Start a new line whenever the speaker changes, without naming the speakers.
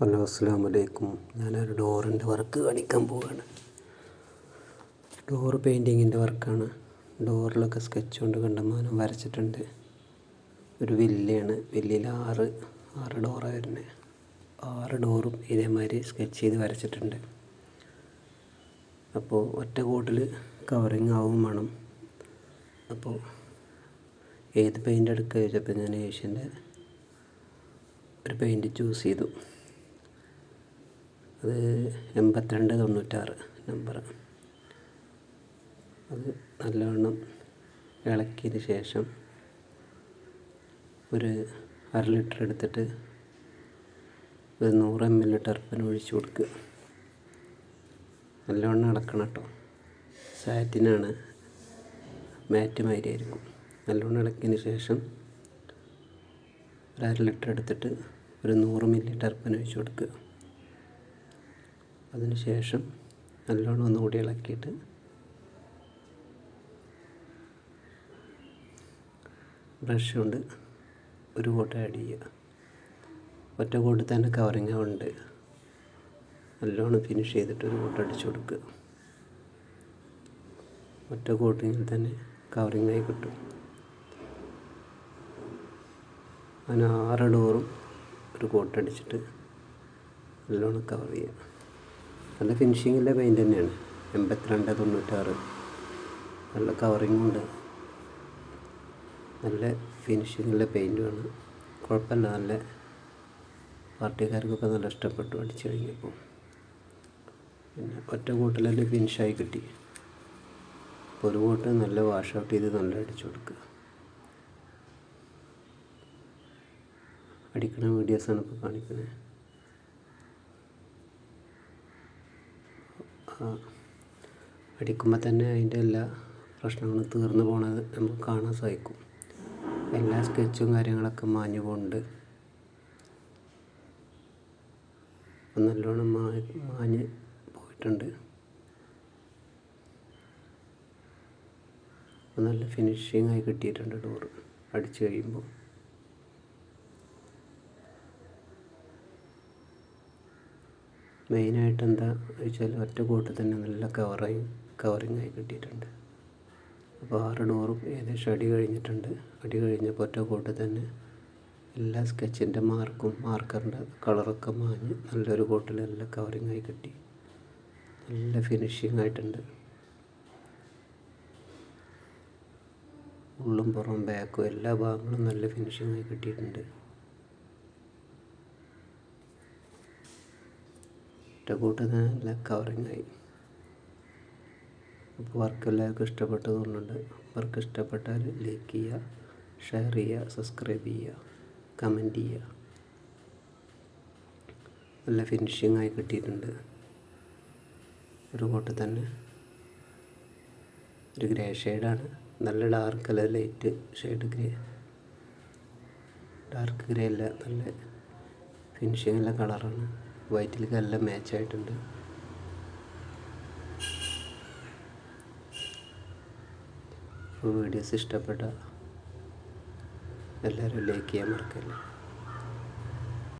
Hello, അസ്സലാമു അലൈക്കും. ഞാനൊരു ഡോറിൻ്റെ വർക്ക് കാണിക്കാൻ പോവുകയാണ്. ഡോറ് പെയിൻറ്റിങ്ങിൻ്റെ വർക്കാണ്. ഡോറിലൊക്കെ സ്കെച്ച് കൊണ്ട് കണ്ടമാനം വരച്ചിട്ടുണ്ട്. ഒരു വില്ലയാണ്. വില്ലയിൽ ആറ് ഡോറാണ് വരുന്നത്. 6 ഡോറും ഇതേമാതിരി സ്കെച്ച് ചെയ്ത് വരച്ചിട്ടുണ്ട്. അപ്പോൾ ഒറ്റ കോട്ടിൽ കവറിങ് ആവും വേണം. അപ്പോൾ ഏത് പെയിൻ്റ് എടുക്കുക ചോദിച്ചപ്പോൾ ഞാൻ ഏഷ്യൻ്റെ ഒരു പെയിൻറ്റ് ചൂസ് ചെയ്തു. അത് 8296 നമ്പർ. അത് നല്ലവണ്ണം ഇളക്കിയതിന് ശേഷം ഒരു 1/2 ലിറ്റർ എടുത്തിട്ട് ഒരു 100 ml ടർപ്പൻ ഒഴിച്ച് കൊടുക്കുക. നല്ലവണ്ണം ഇളക്കണം കേട്ടോ. സാറ്റിനാണ്, മാറ്റ് മാതിരിയായിരിക്കും. നല്ലവണ്ണം ഇളക്കിയതിന് ശേഷം ഒരു 1/2 ലിറ്റർ എടുത്തിട്ട് ഒരു 100 ml ടർപ്പൻ ഒഴിച്ച് കൊടുക്കുക. അതിന് ശേഷം നല്ലോണം ഒന്നുകൂടി ഇളക്കിയിട്ട് ബ്രഷ് കൊണ്ട് ഒരു കോട്ട് ആഡ് ചെയ്യുക. ഒറ്റ കോട്ടിൽ തന്നെ കവറിങ് ഉണ്ട്. നല്ലോണം ഫിനിഷ് ചെയ്തിട്ട് ഒരു കോട്ട് അടിച്ചു കൊടുക്കുക. ഒറ്റ കോട്ടിങ്ങിൽ തന്നെ കവറിങ്ങായി കിട്ടും. അങ്ങനെ 6 ഡോറും ഒരു കോട്ട് അടിച്ചിട്ട് നല്ലോണം കവർ ചെയ്യുക. നല്ല ഫിനിഷിങ്ങിൻ്റെ പെയിൻറ്റ് തന്നെയാണ്. 8296 നല്ല കവറിങ്ങുണ്ട്. നല്ല ഫിനിഷിങ്ങുള്ള പെയിൻറ്റുമാണ്. കുഴപ്പമില്ല. നല്ല പാർട്ടിക്കാർക്കൊക്കെ നല്ല ഇഷ്ടപ്പെട്ടു അടിച്ചു കഴിഞ്ഞപ്പോൾ. പിന്നെ ഒറ്റ കോട്ടിൽ തന്നെ ഫിനിഷായി കിട്ടി. അപ്പോൾ ഒരു കോട്ട് നല്ല വാഷ് ഔട്ട് ചെയ്ത് നല്ല അടിച്ചു കൊടുക്കുക. അടിക്കണ വീഡിയോസാണ് ഇപ്പോൾ കാണിക്കുന്നത്. അടിക്കുമ്പോൾ തന്നെ അതിൻ്റെ എല്ലാ പ്രശ്നങ്ങളും തീർന്നു പോണത് നമുക്ക് കാണാൻ സാധിക്കും. എല്ലാ സ്കെച്ചും കാര്യങ്ങളൊക്കെ മാഞ്ഞു പോകുന്നുണ്ട്. അപ്പം നല്ലോണം മാഞ്ഞ് പോയിട്ടുണ്ട്. അപ്പം നല്ല ഫിനിഷിങ്ങായി കിട്ടിയിട്ടുണ്ട് ഡോറ് അടിച്ചു കഴിയുമ്പോൾ. മെയിനായിട്ട് എന്താ വെച്ചാൽ ഒറ്റ കോട്ടിൽ തന്നെ നല്ല കവറിങ്ങായി കിട്ടിയിട്ടുണ്ട്. അപ്പോൾ 6 ഡോറും ഏകദേശം അടി കഴിഞ്ഞിട്ടുണ്ട്. അടി കഴിഞ്ഞപ്പോൾ ഒറ്റ കോട്ടിൽ തന്നെ എല്ലാ സ്കെച്ചിൻ്റെ മാർക്കറിൻ്റെ കളറൊക്കെ മാഞ്ഞ് നല്ലൊരു കോട്ടിൽ നല്ല കവറിങ്ങായി കിട്ടി. നല്ല ഫിനിഷിങ് ആയിട്ടുണ്ട്. ഉള്ളും പുറവും ബാക്കും എല്ലാ ഭാഗങ്ങളും നല്ല ഫിനിഷിങ്ങായി കിട്ടിയിട്ടുണ്ട്. ഒറ്റ കോട്ട് നല്ല കവറിങ്ങായി. അപ്പോൾ വർക്ക് എല്ലാവർക്കും ഇഷ്ടപ്പെട്ടു തോന്നുന്നുണ്ട്. വർക്ക് ഇഷ്ടപ്പെട്ടാൽ ലൈക്ക് ചെയ്യുക, ഷെയർ ചെയ്യുക, സബ്സ്ക്രൈബ് ചെയ്യുക, കമൻറ്റ് ചെയ്യുക. നല്ല ഫിനിഷിങ്ങായി കിട്ടിയിട്ടുണ്ട്. ഒരു കോട്ട് തന്നെ ഒരു ഗ്രേ ഷെയ്ഡാണ്. നല്ല ഡാർക്ക് അല്ല, light shade grey. Dark grey അല്ല, നല്ല ഫിനിഷിങ്ങുള്ള കളറാണ്. വൈറ്റിലേക്ക് എല്ലാം മാച്ചായിട്ടുണ്ട്. വീഡിയോസ് ഇഷ്ടപ്പെട്ട എല്ലാവരും ലൈക്ക് ചെയ്യാൻ മറക്കല്ലേ.